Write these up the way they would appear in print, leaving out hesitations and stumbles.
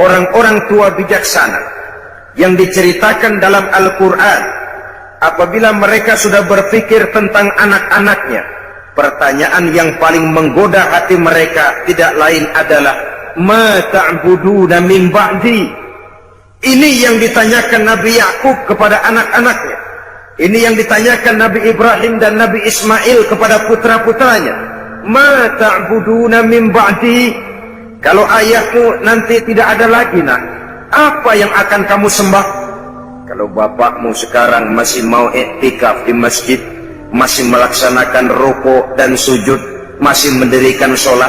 orang-orang tua bijaksana yang diceritakan dalam Al-Quran, apabila mereka sudah berpikir tentang anak-anaknya, pertanyaan yang paling menggoda hati mereka tidak lain adalah ma ta'buduna min ba'di. Ini yang ditanyakan Nabi Yakub kepada anak-anaknya. Ini yang ditanyakan Nabi Ibrahim dan Nabi Ismail kepada putra-putranya. Ma ta'buduna min ba'di. Kalau ayahmu nanti tidak ada lagi, nak, apa yang akan kamu sembah? Kalau bapakmu sekarang masih mau iktikaf di masjid, masih melaksanakan rukuk dan sujud, masih mendirikan sholat.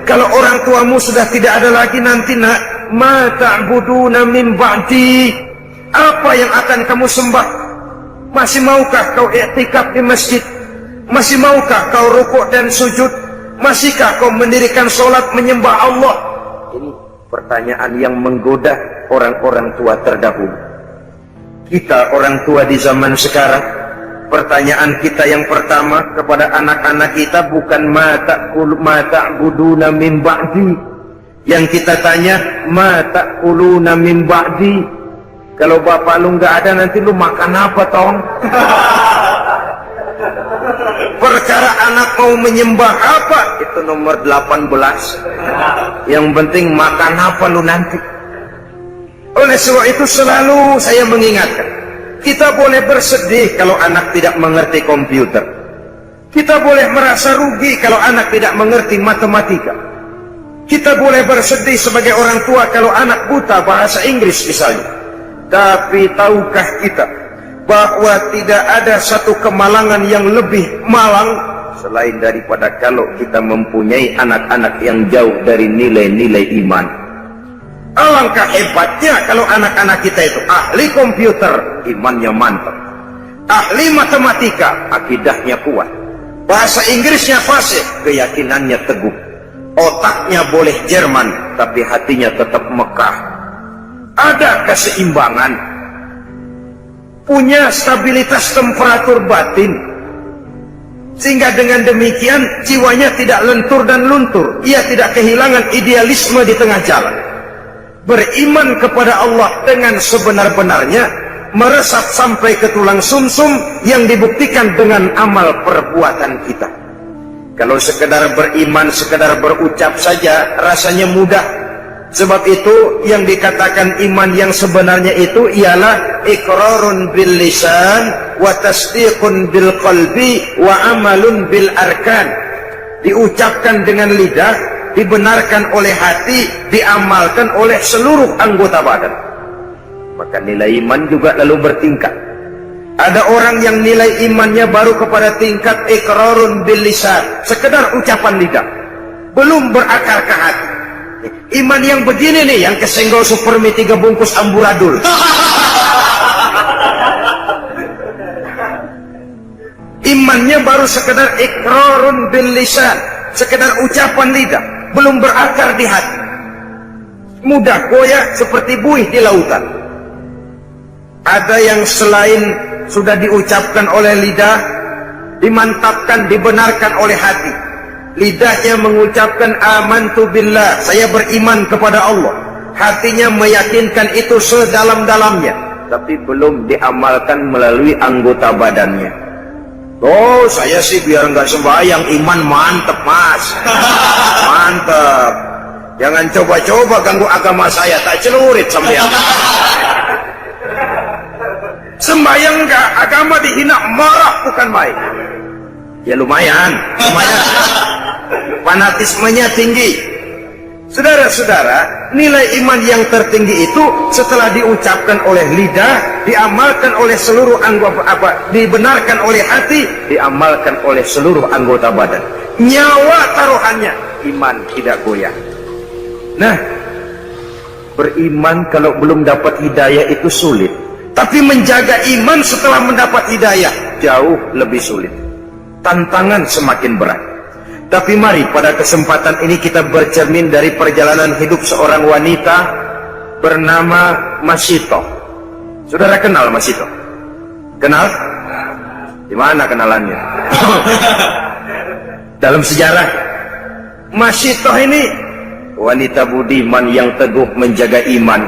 Kalau orang tuamu sudah tidak ada lagi nanti, nak, ma ta'buduna min ba'di. Apa yang akan kamu sembah? Masih maukah kau iktikaf di masjid? Masih maukah kau rukuk dan sujud? Masihkah kau mendirikan sholat menyembah Allah? Ini pertanyaan yang menggoda orang-orang tua terdahulu. Kita orang tua di zaman sekarang, pertanyaan kita yang pertama kepada anak-anak kita bukan ma ta'buduna min ba'di. Yang kita tanya, ma ta'kuluna min ba'di. Kalau bapak lu nggak ada, nanti lu makan apa, tong? Perkara anak mau menyembah apa, itu nomor 18. Yang penting makan apa lu nanti. Oleh sebab itu selalu saya mengingatkan, kita boleh bersedih kalau anak tidak mengerti komputer. Kita boleh merasa rugi kalau anak tidak mengerti matematika. Kita boleh bersedih sebagai orang tua kalau anak buta bahasa Inggris misalnya. Tapi tahukah kita bahwa tidak ada satu kemalangan yang lebih malang selain daripada kalau kita mempunyai anak-anak yang jauh dari nilai-nilai iman. Alangkah hebatnya kalau anak-anak kita itu ahli komputer, imannya mantap. Ahli matematika, akidahnya kuat. Bahasa Inggrisnya fasih, keyakinannya teguh. Otaknya boleh Jerman, tapi hatinya tetap Mekah. Ada keseimbangan, punya stabilitas temperatur batin, sehingga dengan demikian jiwanya tidak lentur dan luntur. Ia tidak kehilangan idealisme di tengah jalan. Beriman kepada Allah dengan sebenar-benarnya, meresap sampai ke tulang sumsum yang dibuktikan dengan amal perbuatan kita. Kalau sekedar beriman, sekedar berucap saja rasanya mudah. Sebab itu yang dikatakan iman yang sebenarnya itu ialah iqrarun bil lisan wa tasdiqun bil qalbi wa amalun bil arkan. Diucapkan dengan lidah, dibenarkan oleh hati, diamalkan oleh seluruh anggota badan. Maka nilai iman juga lalu bertingkat. Ada orang yang nilai imannya baru kepada tingkat iqrarun bil lisan, sekedar ucapan lidah, belum berakar ke hati. Iman yang begini nih, yang kesenggol supermi 3 bungkus amburadul. Imannya baru sekedar iqrarun bil lisan, sekedar ucapan lidah, belum berakar di hati. Mudah goyah seperti buih di lautan. Ada yang selain sudah diucapkan oleh lidah, dimantapkan, dibenarkan oleh hati. Lidahnya mengucapkan amantu billah, saya beriman kepada Allah. Hatinya meyakinkan itu sedalam-dalamnya, tapi belum diamalkan melalui anggota badannya. Oh, saya sih biar nggak sembahyang, iman mantep, mas. Mantep. Jangan coba-coba ganggu agama saya, tak celurit sampean. Sembahyang enggak, agama dihina, marah bukan main. Ya lumayan. Fanatismenya tinggi. Saudara-saudara, nilai iman yang tertinggi itu setelah diucapkan oleh lidah, diamalkan oleh seluruh anggota, dibenarkan oleh hati, diamalkan oleh seluruh anggota badan. Nyawa taruhannya, iman tidak goyah. Nah, beriman kalau belum dapat hidayah itu sulit. Tapi menjaga iman setelah mendapat hidayah jauh lebih sulit. Tantangan semakin berat. Tapi mari pada kesempatan ini kita bercermin dari perjalanan hidup seorang wanita bernama Masito. Saudara kenal Masito? Kenal? Di mana kenalannya? Dalam sejarah Masito ini wanita budiman yang teguh menjaga iman.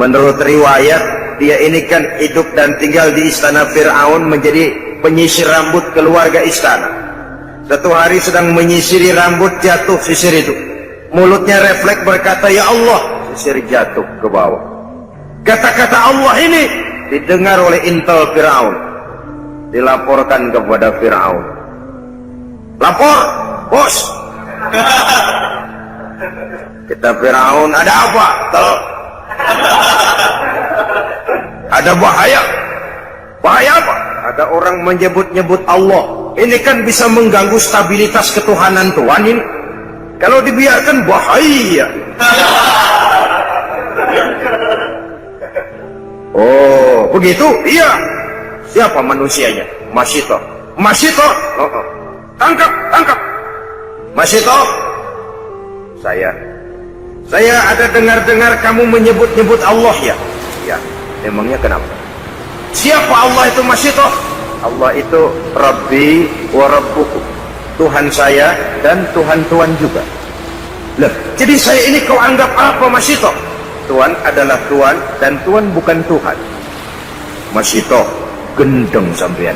Menurut riwayat, dia ini kan hidup dan tinggal di istana Fir'aun, menjadi penyisir rambut keluarga istana. Satu hari sedang menyisiri rambut, jatuh sisir itu. Mulutnya refleks berkata, "Ya Allah," sisir jatuh ke bawah. Kata-kata Allah ini didengar oleh intel Fir'aun, dilaporkan kepada Fir'aun. "Lapor, bos." Kata Fir'aun, "Ada apa? Ada bahaya." "Bahaya apa?" "Ada orang menyebut-nyebut Allah. Ini kan bisa mengganggu stabilitas ketuhanan Tuhan ini. Kalau dibiarkan bahaya." "Oh, begitu?" "Iya." "Siapa manusianya?" "Masito." "Masito?" "Oh. Tangkap, tangkap." "Masito, saya ada dengar-dengar kamu menyebut-nyebut Allah ya?" "Ya." "Emangnya kenapa?" "Siapa Allah itu, Masito?" "Allah itu Rabbi wa Rabbukum, Tuhan saya dan Tuhan-Tuhan juga." "Loh, jadi saya ini kau anggap apa, Masito?" "Tuhan adalah Tuhan dan Tuhan bukan Tuhan." "Masito, gendeng sampean."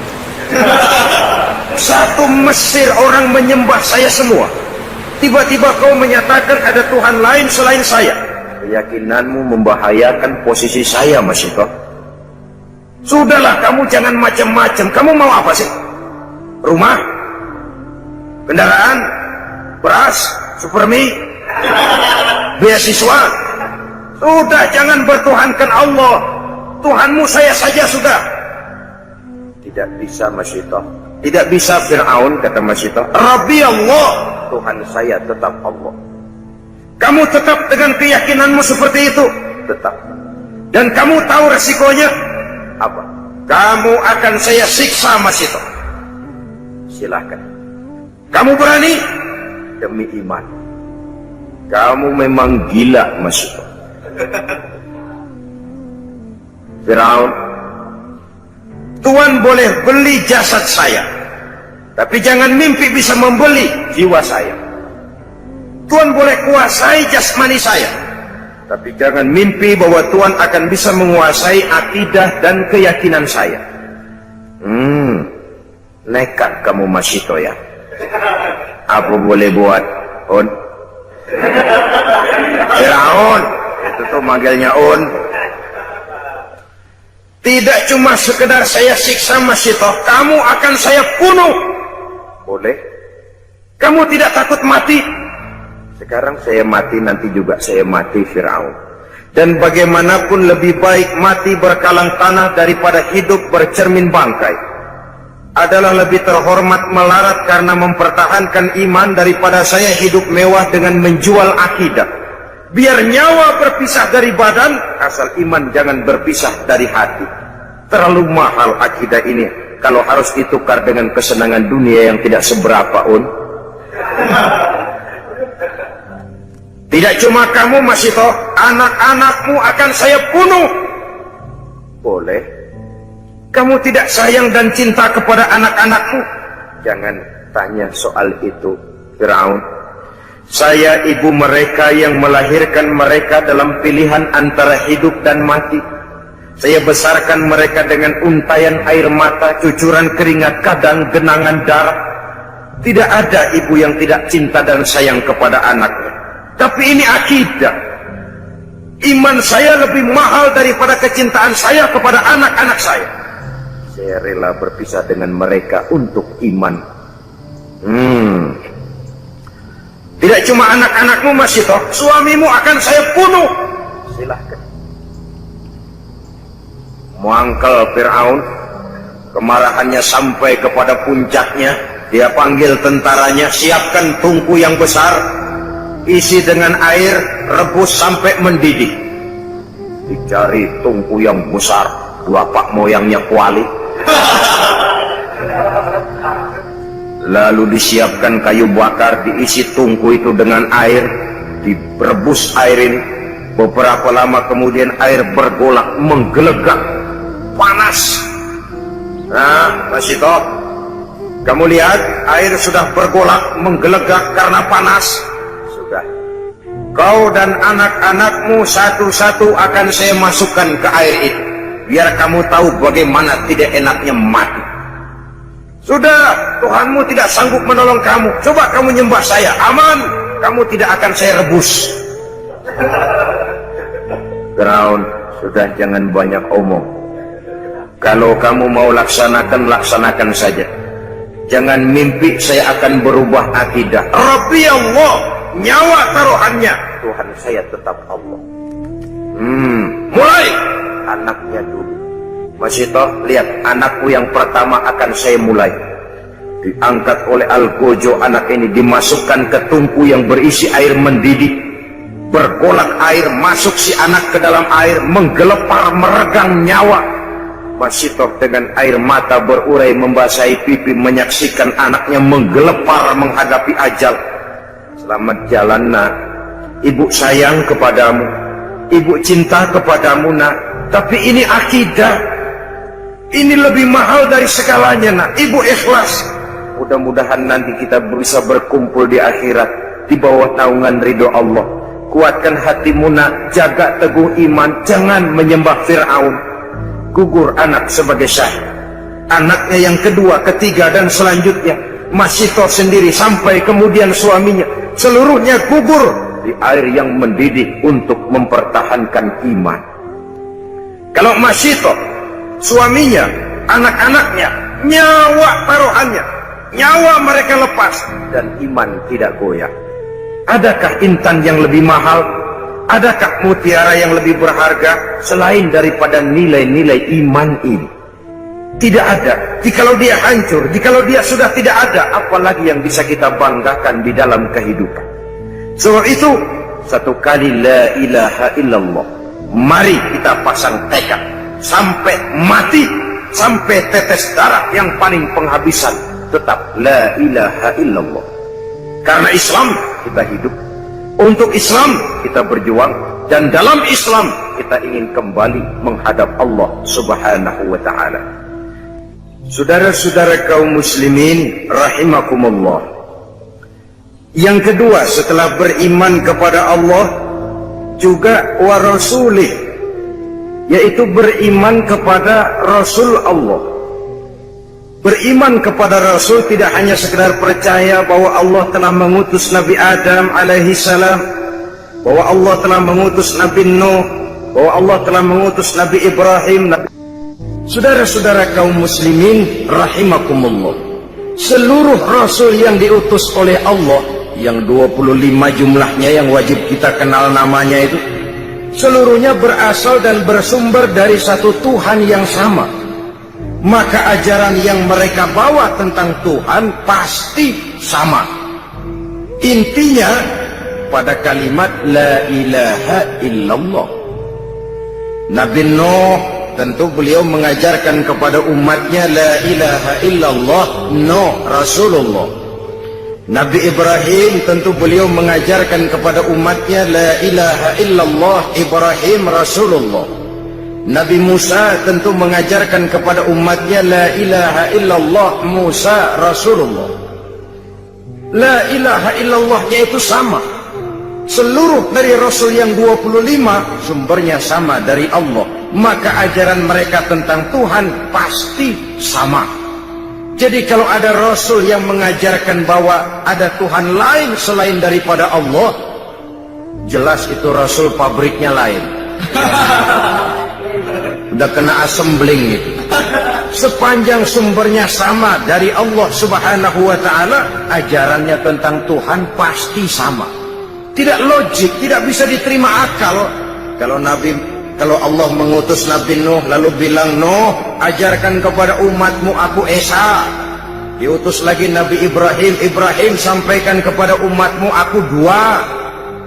Satu Mesir orang menyembah saya semua. Tiba-tiba kau menyatakan ada Tuhan lain selain saya. Keyakinanmu membahayakan posisi saya, Masito. Sudahlah, kamu jangan macam-macam. Kamu mau apa sih? Rumah? Kendaraan? Beras? Supermi? Beasiswa? Sudah, jangan bertuhankan Allah. Tuhanmu saya saja sudah. Tidak bisa, Masito. Tidak bisa, Fir'aun, kata Masito. Rabbi Allah, Tuhan saya tetap Allah. Kamu tetap dengan keyakinanmu seperti itu? Tetap. Dan kamu tahu resikonya? Apa? Kamu akan saya siksa, Masito. Silahkan. Kamu berani? Demi iman. Kamu memang gila, Masito. Fir'aun, Tuhan boleh beli jasad saya, tapi jangan mimpi bisa membeli jiwa saya. Tuhan boleh kuasai jasmani saya, tapi jangan mimpi bahwa Tuhan akan bisa menguasai akidah dan keyakinan saya. Nekat kamu, Masito ya. Apa boleh buat, On? Fir'aun, itu tuh manggilnya On. Tidak cuma sekedar saya siksa, Masito, kamu akan saya bunuh. Boleh? Kamu tidak takut mati? Sekarang saya mati, nanti juga saya mati, Fir'aun. Dan bagaimanapun lebih baik mati berkalang tanah daripada hidup bercermin bangkai. Adalah lebih terhormat melarat karena mempertahankan iman daripada saya hidup mewah dengan menjual akidah. Biar nyawa berpisah dari badan, asal iman jangan berpisah dari hati. Terlalu mahal akidah ini kalau harus ditukar dengan kesenangan dunia yang tidak seberapa, On. Tidak cuma kamu, Masito, anak-anakmu akan saya bunuh. Boleh. Kamu tidak sayang dan cinta kepada anak-anakmu? Jangan tanya soal itu, Fir'aun. Saya ibu mereka yang melahirkan mereka dalam pilihan antara hidup dan mati. Saya besarkan mereka dengan untayan air mata, cucuran keringat, kadang genangan darah. Tidak ada ibu yang tidak cinta dan sayang kepada anaknya. Tapi ini akidah. Iman saya lebih mahal daripada kecintaan saya kepada anak-anak saya. Saya rela berpisah dengan mereka untuk iman. Tidak cuma anak-anakmu, Masito, suamimu akan saya bunuh. Silahkan. Muangkel Fir'aun, kemarahannya sampai kepada puncaknya. Dia panggil tentaranya, siapkan tungku yang besar, isi dengan air, rebus sampai mendidih. Dicari tungku yang besar, bapak moyangnya kuali. Lalu disiapkan kayu bakar, diisi tungku itu dengan air, direbus air ini. Beberapa lama kemudian air bergolak, menggelegak, panas. Nah, Masito, kamu lihat air sudah bergolak, menggelegak karena panas. Sudah, Kau dan anak-anakmu satu-satu akan saya masukkan ke air itu, biar kamu tahu bagaimana tidak enaknya mati. Sudah, Tuhanmu tidak sanggup menolong kamu. Coba kamu nyembah saya, aman. Kamu tidak akan saya rebus. Firaun, sudah jangan banyak omong. Kalau kamu mau laksanakan, laksanakan saja. Jangan mimpi saya akan berubah akidah. Rabbi Allah, nyawa taruhannya. Tuhan saya tetap Allah. Mulai. Anaknya dulu. Masito, lihat, anakku yang pertama akan saya mulai. Diangkat oleh Al-Gojo, anak ini dimasukkan ke tungku yang berisi air mendidih. Bergolak air, masuk si anak ke dalam air, menggelepar, meregang nyawa. Masito dengan air mata berurai membasahi pipi, menyaksikan anaknya menggelepar menghadapi ajal. Selamat jalan nak, ibu sayang kepadamu, ibu cinta kepadamu nak. Tapi ini akidah, ini lebih mahal dari segalanya nak. Ibu ikhlas. Mudah-mudahan nanti kita bisa berkumpul di akhirat di bawah naungan ridho Allah. Kuatkan hatimu nak, jaga teguh iman, jangan menyembah Fir'aun. Gugur anak sebagai syahid. Anaknya yang kedua, ketiga dan selanjutnya, Masito sendiri sampai kemudian suaminya, seluruhnya gugur di air yang mendidih untuk mempertahankan iman. Kalau Masito, suaminya, anak-anaknya, nyawa taruhannya, nyawa mereka lepas dan iman tidak goyah. Adakah intan yang lebih mahal? Adakah mutiara yang lebih berharga selain daripada nilai-nilai iman ini? Tidak ada. Jikalau dia hancur, jikalau dia sudah tidak ada, apalagi yang bisa kita banggakan di dalam kehidupan. Sebab itu, satu kali la ilaha illallah. Mari kita pasang tekad sampai mati, sampai tetes darah yang paling penghabisan, tetap la ilaha illallah. Karena Islam kita hidup, untuk Islam kita berjuang, dan dalam Islam kita ingin kembali menghadap Allah Subhanahu wa ta'ala. Saudara-saudara kaum muslimin rahimakumullah, yang kedua setelah beriman kepada Allah juga wa rasulih, yaitu beriman kepada Rasul Allah. Beriman kepada Rasul tidak hanya sekedar percaya bahwa Allah telah mengutus Nabi Adam alaihi salam, bahwa Allah telah mengutus Nabi Nuh, bahwa Allah telah mengutus Nabi Ibrahim. Saudara-saudara kaum muslimin rahimakumullah, seluruh Rasul yang diutus oleh Allah, yang 25 jumlahnya yang wajib kita kenal namanya itu, seluruhnya berasal dan bersumber dari satu Tuhan yang sama. Maka ajaran yang mereka bawa tentang Tuhan pasti sama. Intinya pada kalimat la ilaha illallah. Nabi Nuh tentu beliau mengajarkan kepada umatnya la ilaha illallah, Nuh Rasulullah. Nabi Ibrahim tentu beliau mengajarkan kepada umatnya la ilaha illallah, Ibrahim Rasulullah. Nabi Musa tentu mengajarkan kepada umatnya la ilaha illallah, Musa Rasulullah. La ilaha illallahnya itu sama. Seluruh dari Rasul yang 25 sumbernya sama dari Allah. Maka ajaran mereka tentang Tuhan pasti sama. Jadi kalau ada Rasul yang mengajarkan bahwa ada Tuhan lain selain daripada Allah, jelas itu Rasul pabriknya lain. Udah kena assembling gitu. Sepanjang sumbernya sama dari Allah Subhanahu wa ta'ala, ajarannya tentang Tuhan pasti sama. Tidak logik, tidak bisa diterima akal. Kalau Allah mengutus Nabi Nuh lalu bilang, Nuh ajarkan kepada umatmu aku Esa. Diutus lagi Nabi Ibrahim, Ibrahim sampaikan kepada umatmu aku dua.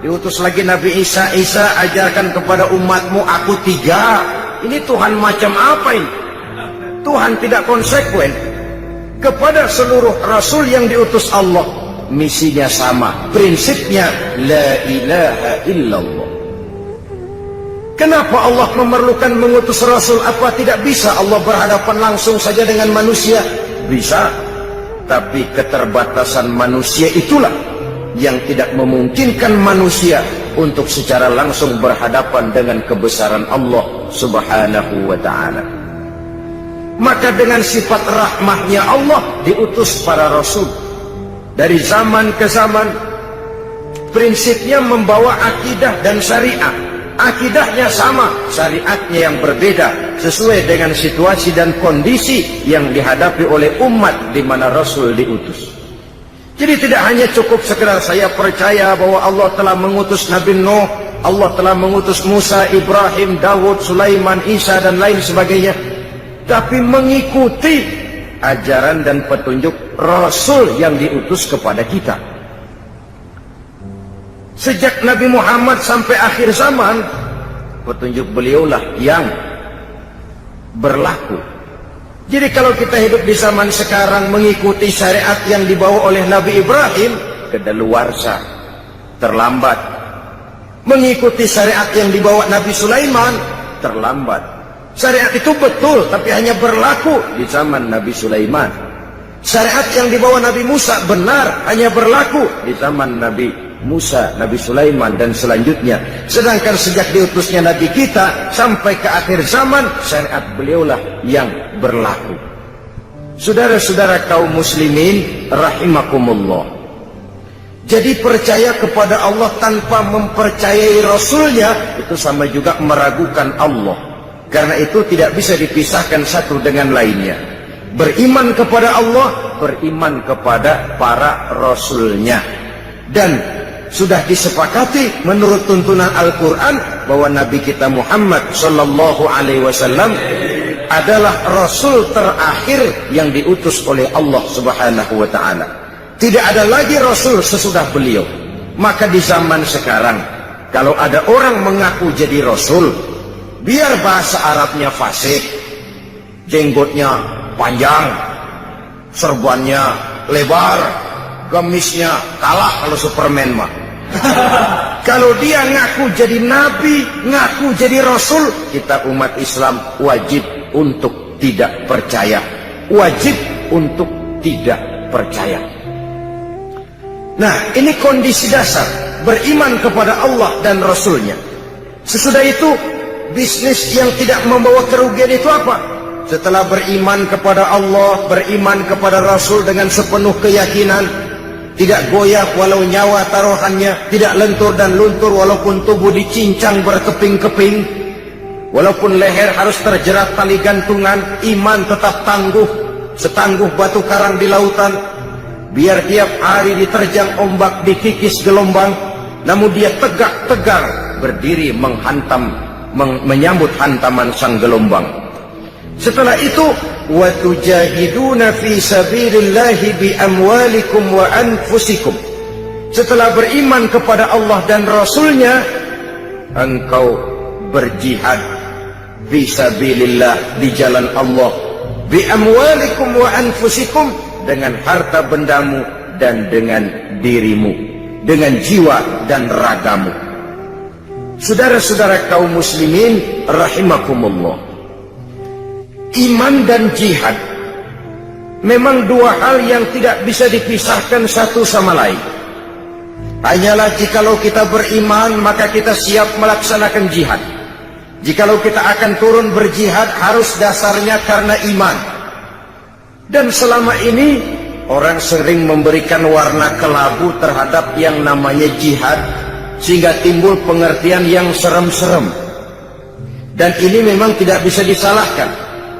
Diutus lagi Nabi Isa, Isa ajarkan kepada umatmu aku tiga. Ini Tuhan macam apa ini? Tuhan tidak konsekuen. Kepada seluruh Rasul yang diutus Allah, misinya sama, prinsipnya la ilaha illallah. Kenapa Allah memerlukan mengutus Rasul? Apa tidak bisa Allah berhadapan langsung saja dengan manusia? Bisa. Tapi keterbatasan manusia itulah yang tidak memungkinkan manusia untuk secara langsung berhadapan dengan kebesaran Allah Subhanahu wa ta'ala. Maka dengan sifat rahmahnya Allah diutus para rasul. Dari zaman ke zaman, prinsipnya membawa akidah dan syariat. Akidahnya sama, syariatnya yang berbeda, sesuai dengan situasi dan kondisi yang dihadapi oleh umat di mana Rasul diutus. Jadi tidak hanya cukup sekedar saya percaya bahwa Allah telah mengutus Nabi Nuh, Allah telah mengutus Musa, Ibrahim, Dawud, Sulaiman, Isa dan lain sebagainya, tapi mengikuti ajaran dan petunjuk Rasul yang diutus kepada kita. Sejak Nabi Muhammad sampai akhir zaman, petunjuk beliaulah yang berlaku. Jadi kalau kita hidup di zaman sekarang mengikuti syariat yang dibawa oleh Nabi Ibrahim, kedaluarsa, terlambat. Mengikuti syariat yang dibawa Nabi Sulaiman, terlambat. Syariat itu betul, tapi hanya berlaku di zaman Nabi Sulaiman. Syariat yang dibawa Nabi Musa benar, hanya berlaku di zaman Nabi Musa, Nabi Sulaiman dan selanjutnya. Sedangkan sejak diutusnya Nabi kita sampai ke akhir zaman, syariat beliaulah yang berlaku. Saudara-saudara kaum muslimin rahimakumullah. Jadi percaya kepada Allah tanpa mempercayai Rasulnya itu sama juga meragukan Allah. Karena itu tidak bisa dipisahkan satu dengan lainnya. Beriman kepada Allah, beriman kepada para Rasulnya. Dan sudah disepakati menurut tuntunan Al-Quran bahwa Nabi kita Muhammad Sallallahu Alaihi Wasallam adalah Rasul terakhir yang diutus oleh Allah Subhanahu Wa Taala. Tidak ada lagi Rasul sesudah beliau. Maka di zaman sekarang, kalau ada orang mengaku jadi Rasul, biar bahasa Arabnya fasih, jenggotnya panjang, serbannya lebar, gamisnya kalah kalau Superman mah. Kalau dia ngaku jadi nabi, ngaku jadi rasul, kita umat Islam wajib untuk tidak percaya. Wajib untuk tidak percaya. Nah, ini kondisi dasar beriman kepada Allah dan Rasulnya. Sesudah itu, bisnis yang tidak membawa kerugian itu apa? Setelah beriman kepada Allah, beriman kepada Rasul dengan sepenuh keyakinan, tidak goyah walau nyawa taruhannya, tidak lentur dan luntur walaupun tubuh dicincang berkeping-keping, walaupun leher harus terjerat tali gantungan, iman tetap tangguh, setangguh batu karang di lautan. Biar tiap hari diterjang ombak, dikikis gelombang, namun dia tegak-tegar berdiri menyambut hantaman sang gelombang. Setelah itu, wa tujahiduna fi sabilillahi bi amwalikum wa anfusikum. Setelah beriman kepada Allah dan Rasulnya, engkau berjihad fi sabilillah, di jalan Allah, bi amwalikum wa anfusikum, dengan harta bendamu dan dengan dirimu, dengan jiwa dan ragamu. Saudara-saudara kaum muslimin rahimakumullah, iman dan jihad memang dua hal yang tidak bisa dipisahkan satu sama lain. Hanyalah jikalau kita beriman maka kita siap melaksanakan jihad. Jikalau kita akan turun berjihad harus dasarnya karena iman. Dan selama ini orang sering memberikan warna kelabu terhadap yang namanya jihad, sehingga timbul pengertian yang serem-serem. Dan ini memang tidak bisa disalahkan.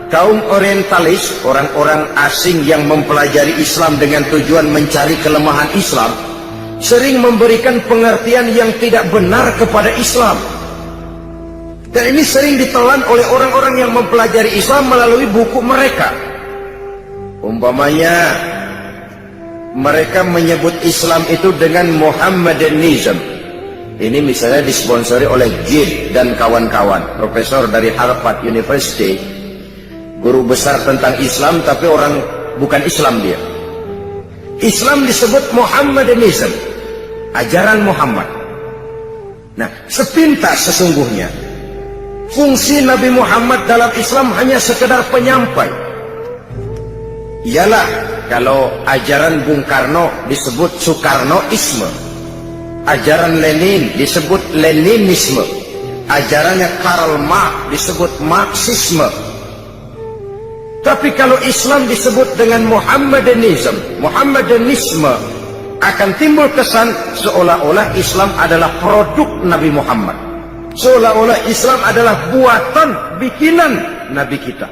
Kaum orientalis, orang-orang asing yang mempelajari Islam dengan tujuan mencari kelemahan Islam, sering memberikan pengertian yang tidak benar kepada Islam. Dan ini sering ditelan oleh orang-orang yang mempelajari Islam melalui buku mereka. Umpamanya mereka menyebut Islam itu dengan Muhammadanism. Ini misalnya disponsori oleh Gill dan kawan-kawan, profesor dari Harvard University, guru besar tentang Islam, tapi orang bukan Islam dia. Islam disebut Muhammadanism, ajaran Muhammad. Nah, sepintas sesungguhnya fungsi Nabi Muhammad dalam Islam hanya sekedar penyampai. Ialah kalau ajaran Bung Karno disebut Soekarnoisme, Ajaran Lenin disebut Leninisme. Ajarannya Karl Marx disebut Marxisme. Tapi kalau Islam disebut dengan Muhammadanisme, akan timbul kesan seolah-olah Islam adalah produk Nabi Muhammad. Seolah-olah Islam adalah buatan, bikinan Nabi kita.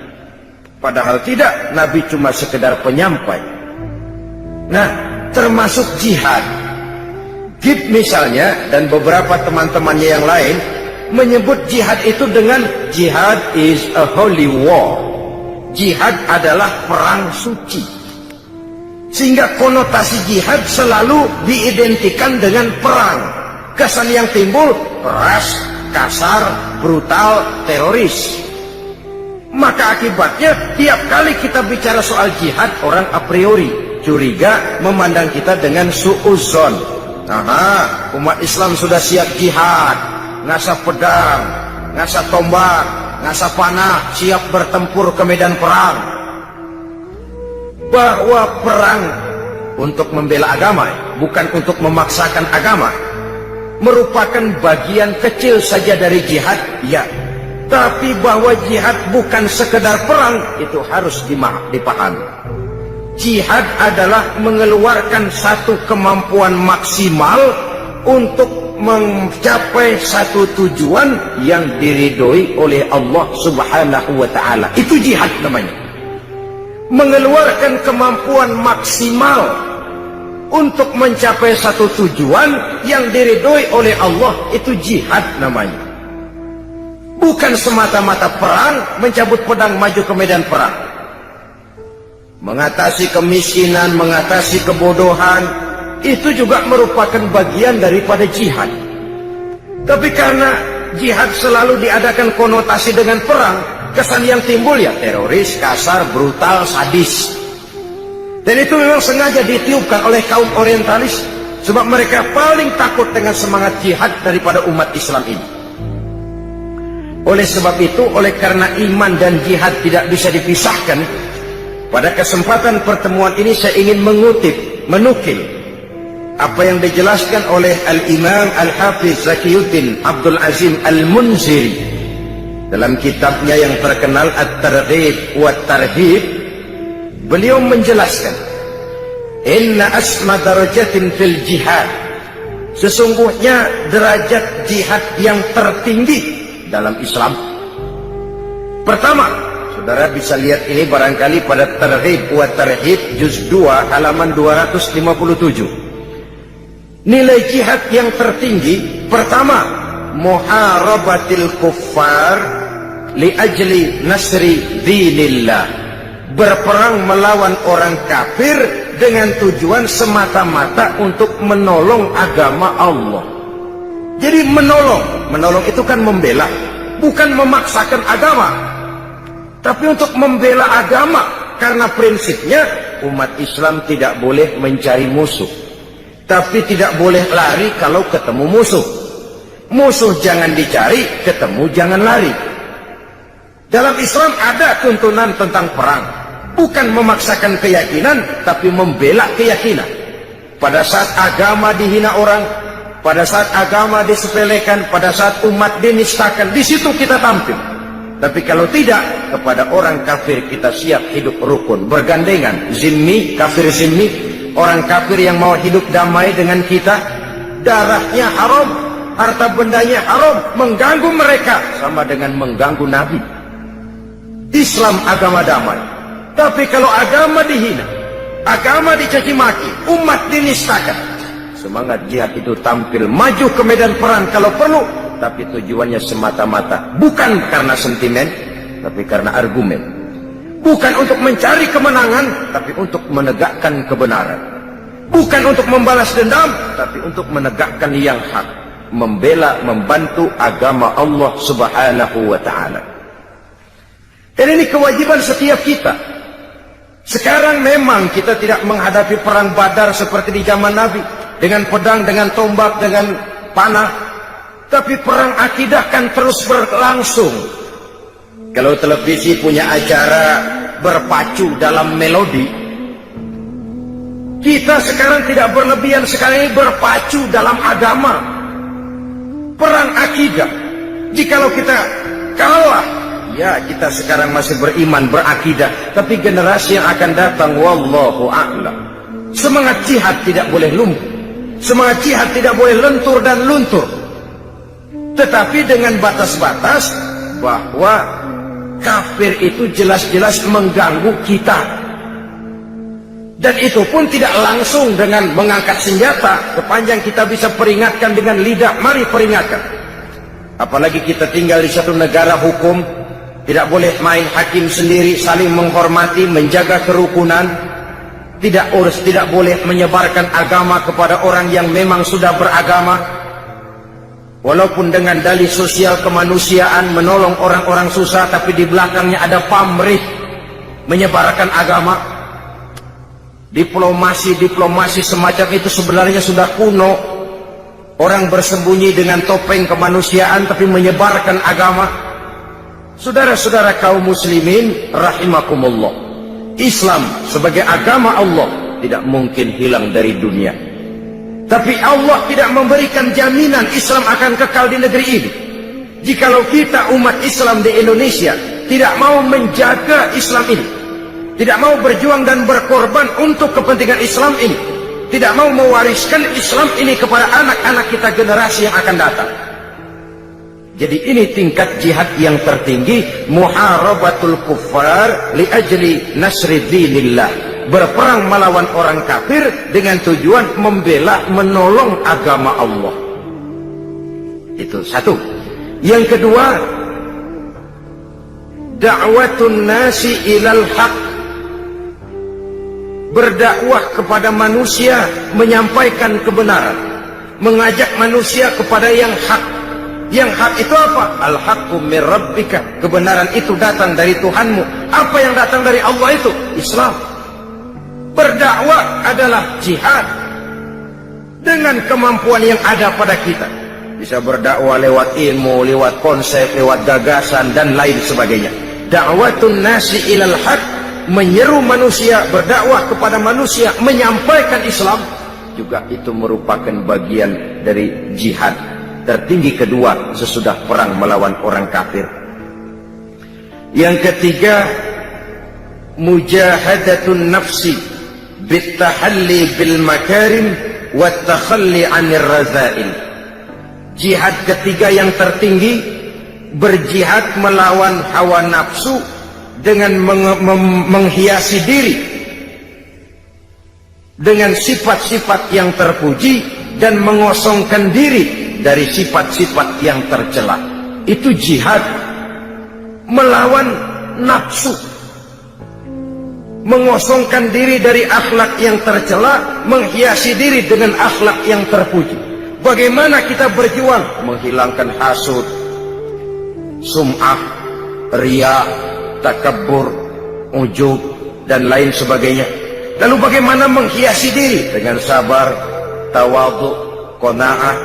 Padahal tidak, Nabi cuma sekedar penyampai. Nah, termasuk jihad. Gib misalnya dan beberapa teman-temannya yang lain menyebut jihad itu dengan jihad is a holy war. Jihad adalah perang suci. Sehingga konotasi jihad selalu diidentikan dengan perang. Kesan yang timbul keras, kasar, brutal, teroris. Maka akibatnya tiap kali kita bicara soal jihad, orang a priori curiga, memandang kita dengan su'uzon. Nah, umat Islam sudah siap jihad, ngasah pedang, ngasah tombak, ngasah panah, siap bertempur ke medan perang. Bahwa perang untuk membela agama, bukan untuk memaksakan agama, merupakan bagian kecil saja dari jihad, ya. Tapi bahwa jihad bukan sekedar perang, itu harus dipahami. Jihad adalah mengeluarkan satu kemampuan maksimal untuk mencapai satu tujuan yang diridhoi oleh Allah Subhanahu wa ta'ala. Itu jihad namanya. Mengeluarkan kemampuan maksimal untuk mencapai satu tujuan yang diridhoi oleh Allah, itu jihad namanya. Bukan semata-mata perang, mencabut pedang maju ke medan perang. Mengatasi kemiskinan, mengatasi kebodohan, itu juga merupakan bagian daripada jihad. Tapi karena jihad selalu diadakan konotasi dengan perang, kesan yang timbul ya teroris, kasar, brutal, sadis. Dan itu memang sengaja ditiupkan oleh kaum orientalis, sebab mereka paling takut dengan semangat jihad daripada umat Islam ini. Oleh sebab itu, oleh karena iman dan jihad tidak bisa dipisahkan, pada kesempatan pertemuan ini saya ingin menukil apa yang dijelaskan oleh Al-Imam Al-Hafiz Zakiyuddin Abdul Azim Al-Munziri dalam kitabnya yang terkenal At-Targhib wa Tarhib. Beliau menjelaskan, inna asma darajatin fil jihad, sesungguhnya derajat jihad yang tertinggi dalam Islam. Pertama, saudara bisa lihat ini barangkali pada Targhib wa Tarhib juz 2 halaman 257. Nilai jihad yang tertinggi, pertama, muharabatil kuffar li ajli nasri dinillah, berperang melawan orang kafir dengan tujuan semata-mata untuk menolong agama Allah. Jadi menolong itu kan membela, bukan memaksakan agama, tapi untuk membela agama. Karena prinsipnya umat Islam tidak boleh mencari musuh, tapi tidak boleh lari kalau ketemu musuh. Musuh jangan dicari, ketemu jangan lari. Dalam Islam ada tuntunan tentang perang, bukan memaksakan keyakinan, tapi membela keyakinan. Pada saat agama dihina orang, pada saat agama disepelekan, pada saat umat dinistakan, di situ kita tampil. Tapi kalau tidak, kepada orang kafir kita siap hidup rukun, bergandengan, zimmi, kafir zimmi, orang kafir yang mau hidup damai dengan kita, darahnya haram, harta bendanya haram, mengganggu mereka sama dengan mengganggu Nabi. Islam agama damai. Tapi kalau agama dihina, agama dicaci maki, umat dinistakan, semangat jihad itu tampil maju ke medan perang kalau perlu, tapi tujuannya semata-mata bukan karena sentimen, tapi karena argumen. Bukan untuk mencari kemenangan, tapi untuk menegakkan kebenaran. Bukan untuk membalas dendam, tapi untuk menegakkan yang hak, membela, membantu agama Allah Subhanahu wa ta'ala. Dan ini kewajiban setiap kita. Sekarang memang kita tidak menghadapi perang Badar seperti di zaman Nabi, dengan pedang, dengan tombak, dengan panah. Tapi perang akidah kan terus berlangsung. Kalau televisi punya acara berpacu dalam melodi, Kita sekarang tidak berlebihan, sekarang ini berpacu dalam agama. Perang akidah. Jikalau kita kalah, ya kita sekarang masih beriman, berakidah. Tapi generasi yang akan datang, wallahu a'lam. Semangat jihad tidak boleh lumpuh. Semangat jihad tidak boleh lentur dan luntur. Tetapi dengan batas-batas bahwa kafir itu jelas-jelas mengganggu kita. Dan itu pun tidak langsung dengan mengangkat senjata. Sepanjang kita bisa peringatkan dengan lidah, mari peringatkan. Apalagi kita tinggal di satu negara hukum, tidak boleh main hakim sendiri, saling menghormati, menjaga kerukunan. Tidak boleh menyebarkan agama kepada orang yang memang sudah beragama. Walaupun dengan dalih sosial kemanusiaan, menolong orang-orang susah, tapi di belakangnya ada pamrih menyebarkan agama. Diplomasi semacam itu sebenarnya sudah kuno. Orang bersembunyi dengan topeng kemanusiaan tapi menyebarkan agama. Saudara-saudara kaum muslimin rahimakumullah, Islam sebagai agama Allah tidak mungkin hilang dari dunia. Tapi Allah tidak memberikan jaminan Islam akan kekal di negeri ini. Jikalau kita umat Islam di Indonesia tidak mau menjaga Islam ini, tidak mau berjuang dan berkorban untuk kepentingan Islam ini, tidak mau mewariskan Islam ini kepada anak-anak kita generasi yang akan datang. Jadi ini tingkat jihad yang tertinggi, muharabatul kuffar li ajli nasri dinillah. Berperang melawan orang kafir dengan tujuan membela, menolong agama Allah. Itu satu. Yang kedua, da'watun nasi ilal haq. Berdakwah kepada manusia, menyampaikan kebenaran, mengajak manusia kepada yang hak. Yang hak itu apa? Al-haqqu mir rabbika. Kebenaran itu datang dari Tuhanmu. Apa yang datang dari Allah itu? Islam. Berdakwah adalah jihad dengan kemampuan yang ada pada kita. Bisa berdakwah lewat ilmu, lewat konsep, lewat gagasan dan lain sebagainya. Da'watun nasi ilal haq, menyeru manusia, berdakwah kepada manusia, menyampaikan Islam, juga itu merupakan bagian dari jihad tertinggi kedua sesudah perang melawan orang kafir. Yang ketiga, mujahadatun nafsi bittahalli bil makarim wattakhalli 'anir razail. Jihad ketiga yang tertinggi, berjihad melawan hawa nafsu dengan menghiasi diri dengan sifat-sifat yang terpuji dan mengosongkan diri dari sifat-sifat yang tercela. Itu jihad melawan nafsu, mengosongkan diri dari akhlak yang tercela, menghiasi diri dengan akhlak yang terpuji. Bagaimana kita berjuang menghilangkan hasud, sum'ah, riya, takabbur, ujub dan lain sebagainya. Lalu bagaimana menghiasi diri dengan sabar, tawadhu, qanaah,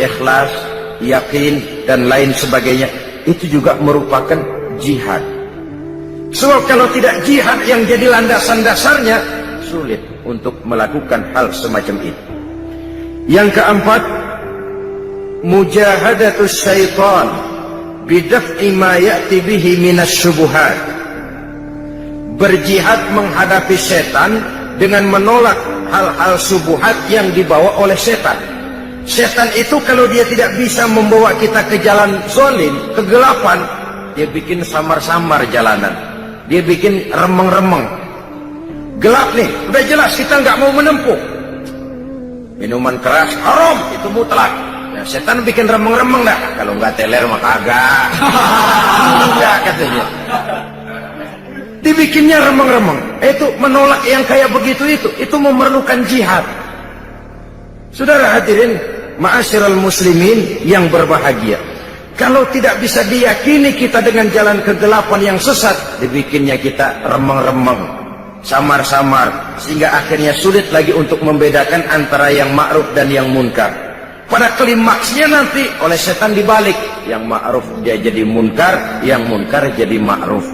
ikhlas, yakin dan lain sebagainya. Itu juga merupakan jihad. Sebab kalau tidak jihad yang jadi landasan dasarnya, sulit untuk melakukan hal semacam itu. Yang keempat, mujahadatus syaitan bidaf'i ma ya'ti bihi minas syubuhat. Berjihad menghadapi setan dengan menolak hal-hal syubhat yang dibawa oleh setan. Setan itu kalau dia tidak bisa membawa kita ke jalan zalim, kegelapan, dia bikin samar-samar jalanan. Dia bikin remeng-remeng. Gelap nih, udah jelas kita nggak mau menempuh. Minuman keras haram, itu mutlak. Nah, setan bikin remeng-remeng dah. Kalau nggak teler mah kagak. Enggak katanya. Dibikinnya remeng-remeng. Itu menolak yang kayak begitu itu memerlukan jihad. Saudara hadirin, ma'asyiral muslimin yang berbahagia. Kalau tidak bisa diyakini kita dengan jalan kegelapan yang sesat, dibikinnya kita remeng-remeng, samar-samar, sehingga akhirnya sulit lagi untuk membedakan antara yang ma'ruf dan yang munkar. Pada klimaksnya nanti oleh setan dibalik, yang ma'ruf dia jadi munkar, yang munkar jadi ma'ruf.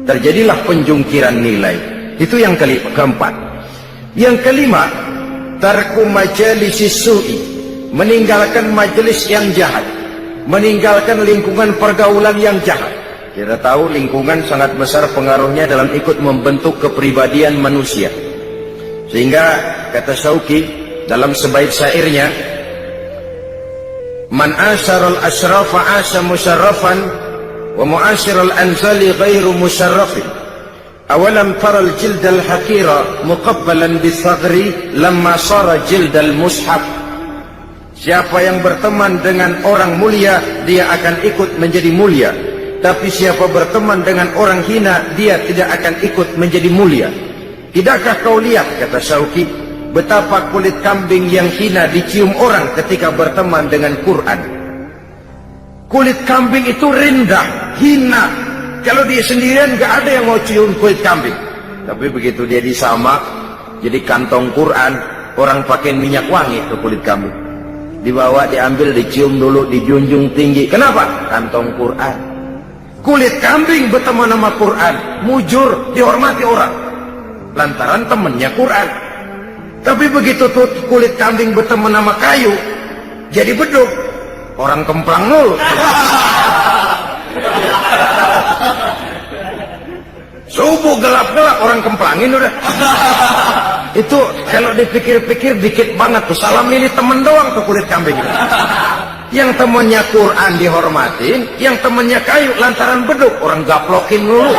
Terjadilah penjungkiran nilai. Itu yang keempat. Yang kelima, tarku majalisi su'i, meninggalkan majelis yang jahat, meninggalkan lingkungan pergaulan yang jahat. Kita tahu lingkungan sangat besar pengaruhnya dalam ikut membentuk kepribadian manusia. Sehingga kata Syauqi dalam sebaik syairnya, man asyaral asrafa asya musyarrafan wa muasyiral anzali ghairu musyarrafin. Awalam taral jildal hakira muqabbalan bisagri lamma sara jildal mushaf. Siapa yang berteman dengan orang mulia, dia akan ikut menjadi mulia. Tapi siapa berteman dengan orang hina, dia tidak akan ikut menjadi mulia. Tidakkah kau lihat, kata Syauqi, betapa kulit kambing yang hina dicium orang ketika berteman dengan Quran. Kulit kambing itu rendah, hina. Kalau dia sendirian gak ada yang mau cium kulit kambing. Tapi begitu dia disamak jadi kantong Quran, orang pakai minyak wangi ke kulit kambing. Dibawa, diambil, dicium dulu, dijunjung tinggi. Kenapa? Kantong Quran. Kulit kambing berteman sama Quran, mujur, dihormati orang lantaran temannya Quran. Tapi begitu tuh kulit kambing berteman sama kayu, jadi beduk, orang kemplang nul. Subuh gelap-gelap orang kemplangin udah. Itu kalau dipikir-pikir dikit banget tuh, salam ini temen doang tuh kulit kambing. Yang temennya Quran dihormatin, yang temennya kayu lantaran beduk, orang gaplokin dulu.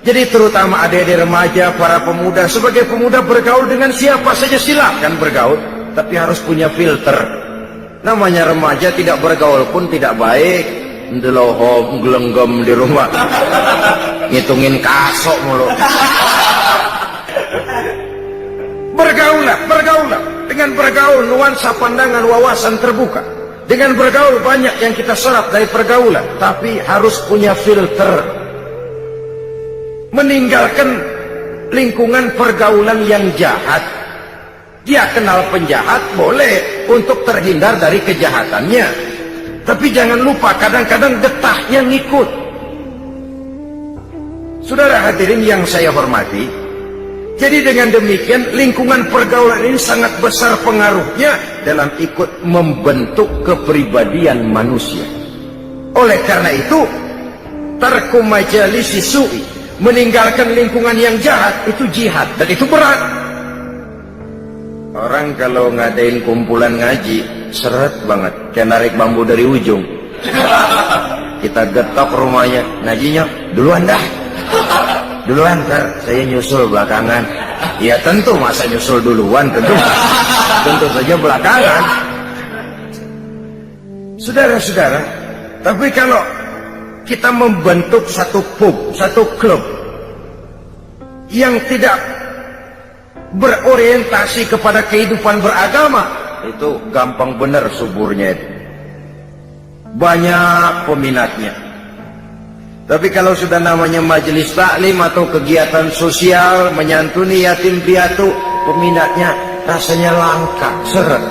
Jadi terutama adik-adik remaja, para pemuda, sebagai pemuda bergaul dengan siapa saja silakan bergaul, tapi harus punya filter. Namanya remaja tidak bergaul pun tidak baik. Ndelohom gelenggem di rumah, ngitungin kasok mulu. Bergaulah. Dengan bergaul nuansa pandangan wawasan terbuka. Dengan bergaul banyak yang kita serap dari pergaulan, tapi harus punya filter. Meninggalkan lingkungan pergaulan yang jahat. Dia kenal penjahat boleh untuk terhindar dari kejahatannya. Tapi jangan lupa kadang-kadang getahnya ngikut. Saudara hadirin yang saya hormati, jadi dengan demikian lingkungan pergaulan ini sangat besar pengaruhnya dalam ikut membentuk kepribadian manusia. Oleh karena itu, tarku majalisi su'i, meninggalkan lingkungan yang jahat, itu jihad, dan itu berat. Orang kalau ngadain kumpulan ngaji seret banget, kayak narik bambu dari ujung. Kita getok rumahnya, ngajinya duluan dah, duluan, ntar saya nyusul belakangan. Ya tentu, masa nyusul duluan, tentu saja belakangan. Saudara-saudara, tapi kalau kita membentuk satu pub, satu klub yang tidak berorientasi kepada kehidupan beragama, itu gampang benar suburnya itu. Banyak peminatnya. Tapi kalau sudah namanya majelis taklim atau kegiatan sosial menyantuni yatim piatu, peminatnya rasanya langka, seret.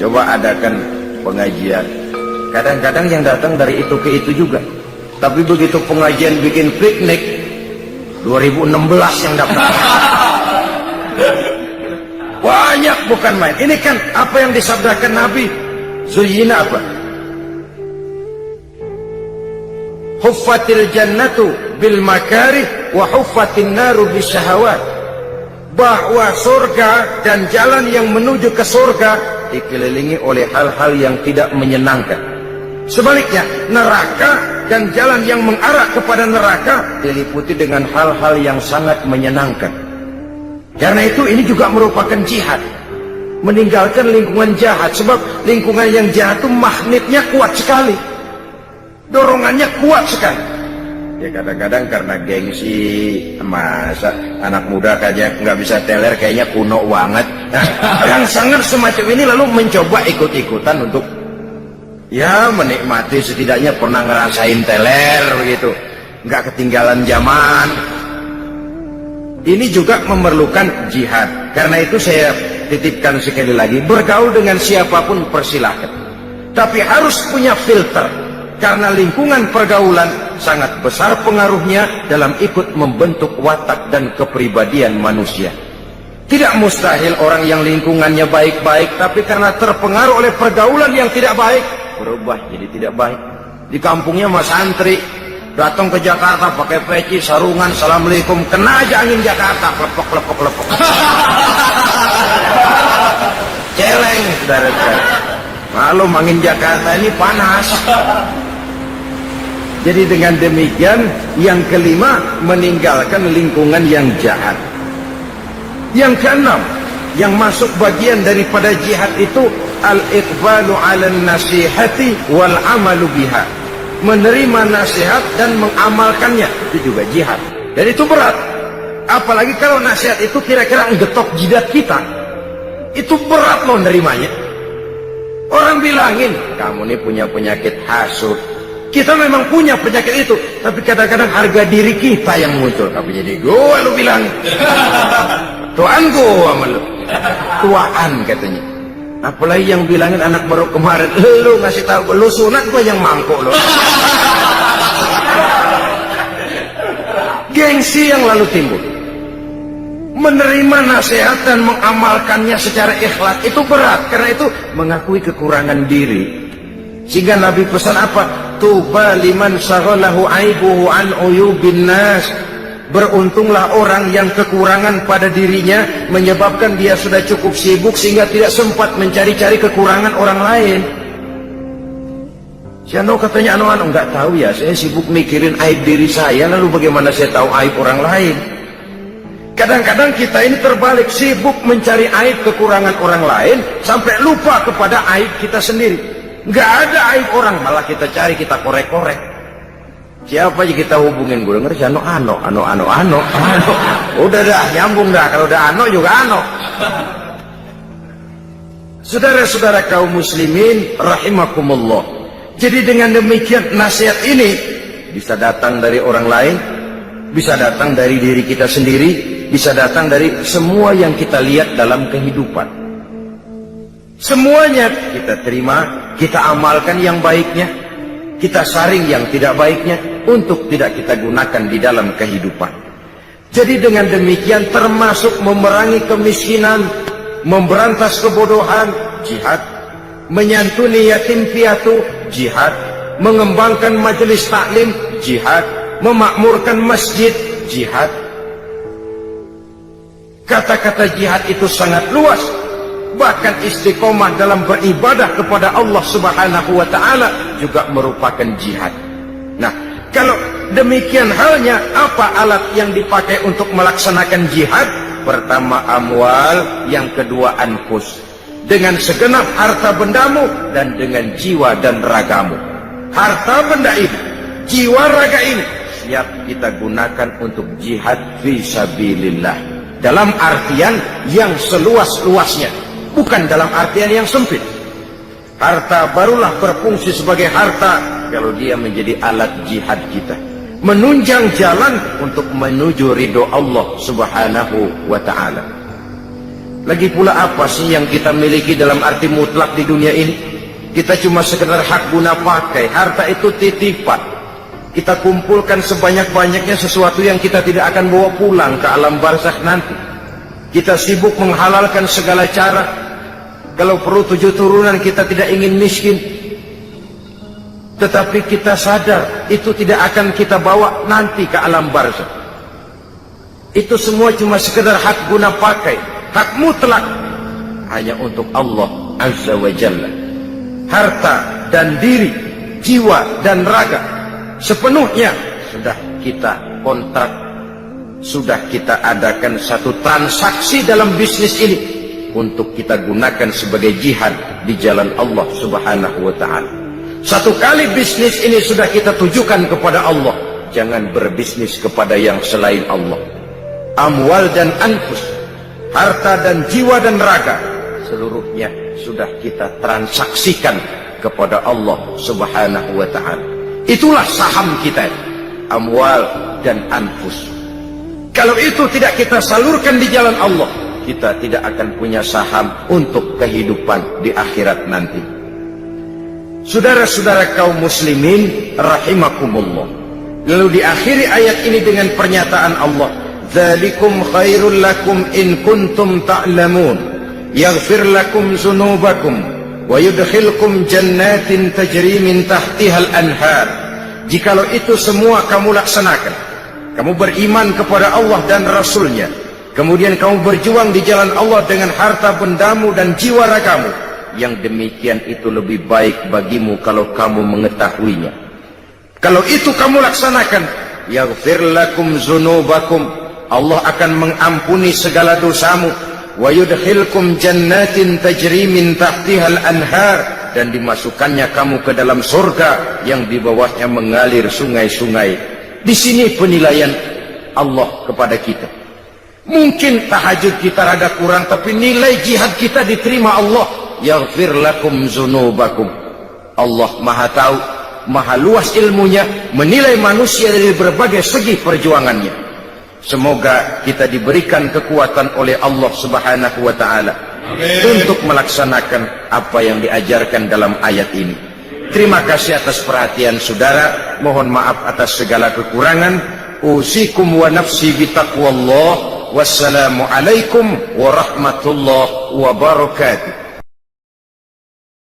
Coba adakan pengajian. Kadang-kadang yang datang dari itu ke itu juga. Tapi begitu pengajian bikin piknik, 2016 yang dapat. Banyak, bukan main. Ini kan apa yang disabdakan Nabi. Zuyyina apa? Huffatil jannatu bil makarih wa huffatin naru bisyahawat. Bahwa surga dan jalan yang menuju ke surga dikelilingi oleh hal-hal yang tidak menyenangkan. Sebaliknya, neraka dan jalan yang mengarah kepada neraka diliputi dengan hal-hal yang sangat menyenangkan. Karena itu ini juga merupakan jihad. Meninggalkan lingkungan jahat, sebab lingkungan yang jahat itu magnetnya kuat sekali, dorongannya kuat sekali. Ya kadang-kadang karena gengsi, masa anak muda kayaknya nggak bisa teler, kayaknya kuno banget. Yang sangat semacam ini lalu mencoba ikut-ikutan untuk ya menikmati, setidaknya pernah ngerasain teler begitu, nggak ketinggalan zaman. Ini juga memerlukan jihad. Karena itu saya titipkan sekali lagi, bergaul dengan siapapun persilahkan, tapi harus punya filter. Karena lingkungan pergaulan sangat besar pengaruhnya dalam ikut membentuk watak dan kepribadian manusia. Tidak mustahil orang yang lingkungannya baik-baik, tapi karena terpengaruh oleh pergaulan yang tidak baik, berubah jadi tidak baik. Di kampungnya mas santri, datang ke Jakarta pakai peci, sarungan, assalamualaikum, kena aja angin Jakarta, klepok. Celeng, saudara-saudara. Malum angin Jakarta ini panas. Jadi dengan demikian, yang kelima, meninggalkan lingkungan yang jahat. Yang keenam, yang masuk bagian daripada jihad itu al-iqbalu 'alan nasihati wal 'amalu biha. Menerima nasihat dan mengamalkannya, itu juga jihad. Dan itu berat. Apalagi kalau nasihat itu kira-kira ngetok jidat kita. Itu berat loh nerimanya. Orang bilangin, kamu ini punya penyakit hasud. Kita memang punya penyakit itu, tapi kadang-kadang harga diri kita yang muncul. Kamu jadi gue, lu bilang. Tuan gue sama lu. Tuaan katanya. Apalagi yang bilangin anak baru kemarin, lu ngasih tahu lu sunat, gue yang mangkuk lu. Gengsi yang lalu timbul. Menerima nasihat dan mengamalkannya secara ikhlas itu berat, karena itu mengakui kekurangan diri. Sehingga Nabi pesan apa? Tuba liman syaghalahu aibuhu an uyubin nas. Beruntunglah orang yang kekurangan pada dirinya menyebabkan dia sudah cukup sibuk sehingga tidak sempat mencari-cari kekurangan orang lain. Si Ano katanya Ano enggak tahu ya, saya sibuk mikirin aib diri saya, lalu bagaimana saya tahu aib orang lain? Kadang-kadang kita ini terbalik, sibuk mencari aib kekurangan orang lain sampai lupa kepada aib kita sendiri. Nggak ada aib orang, malah kita cari, kita korek-korek. Siapa aja kita hubungin, gue denger si Ano. Udah dah, nyambung dah, kalau udah Ano juga Ano. Saudara-saudara kaum muslimin rahimakumullah. Jadi dengan demikian nasihat ini bisa datang dari orang lain, bisa datang dari diri kita sendiri, bisa datang dari semua yang kita lihat dalam kehidupan. Semuanya kita terima, kita amalkan yang baiknya, kita saring yang tidak baiknya untuk tidak kita gunakan di dalam kehidupan. Jadi dengan demikian termasuk memerangi kemiskinan, memberantas kebodohan, jihad, menyantuni yatim piatu, jihad, mengembangkan majelis taklim, jihad, memakmurkan masjid, jihad. Kata-kata jihad itu sangat luas. Bahkan istiqomah dalam beribadah kepada Allah Subhanahu wa ta'ala juga merupakan jihad. Nah, kalau demikian halnya, apa alat yang dipakai untuk melaksanakan jihad? Pertama amwal, yang kedua anfus. Dengan segenap harta bendamu dan dengan jiwa dan ragamu. Harta benda ini, jiwa raga ini siap kita gunakan untuk jihad fisabilillah. Dalam artian yang seluas-luasnya, bukan dalam artian yang sempit. Harta barulah berfungsi sebagai harta kalau dia menjadi alat jihad kita, menunjang jalan untuk menuju ridho Allah Subhanahu wa ta'ala. Lagi pula apa sih yang kita miliki dalam arti mutlak di dunia ini? Kita cuma sekedar hak guna pakai. Harta itu titipan. Kita kumpulkan sebanyak-banyaknya sesuatu yang kita tidak akan bawa pulang ke alam barzakh nanti. Kita sibuk menghalalkan segala cara. Kalau perlu 7 turunan kita tidak ingin miskin. Tetapi kita sadar itu tidak akan kita bawa nanti ke alam barzakh. Itu semua cuma sekedar hak guna pakai, hak mutlak hanya untuk Allah Azza wa Jalla. Harta dan diri, jiwa dan raga sepenuhnya sudah kita kontrak, sudah kita adakan satu transaksi dalam bisnis ini untuk kita gunakan sebagai jihad di jalan Allah Subhanahu wa ta'ala. Satu kali bisnis ini sudah kita tujukan kepada Allah, jangan berbisnis kepada yang selain Allah. Amwal dan anfus, harta dan jiwa dan raga, seluruhnya sudah kita transaksikan kepada Allah Subhanahu wa ta'ala. Itulah saham kita, amwal dan anfus. Kalau itu tidak kita salurkan di jalan Allah, kita tidak akan punya saham untuk kehidupan di akhirat nanti. Saudara-saudara kaum muslimin rahimakumullah. Lalu diakhiri ayat ini dengan pernyataan Allah, "Dzalikum khairul lakum in kuntum ta'lamun, yaghfir lakum dzunubakum wa yudkhilkum jannatin tajri min tahtihal anhar." Jikalau itu semua kamu laksanakan, kamu beriman kepada Allah dan Rasul-Nya, kemudian kamu berjuang di jalan Allah dengan harta bendamu dan jiwa ragamu, yang demikian itu lebih baik bagimu kalau kamu mengetahuinya. Kalau itu kamu laksanakan, yaghfir lakum dzunubakum, Allah akan mengampuni segala dosamu, wa yudkhilkum jannatin tajri min tahtihal anhar, dan dimasukkannya kamu ke dalam surga yang di bawahnya mengalir sungai-sungai. Di sini penilaian Allah kepada kita. Mungkin tahajud kita rada kurang, tapi nilai jihad kita diterima Allah. Yaghfir lakum dzunubakum. Allah Maha tahu, Maha luas ilmunya, menilai manusia dari berbagai segi perjuangannya. Semoga kita diberikan kekuatan oleh Allah Subhanahu wa ta'ala untuk melaksanakan apa yang diajarkan dalam ayat ini. Terima kasih atas perhatian saudara. Mohon maaf atas segala kekurangan. Usikum wa nafsi bitaqwallah. Wassalamualaikum warahmatullahi wabarakatuh.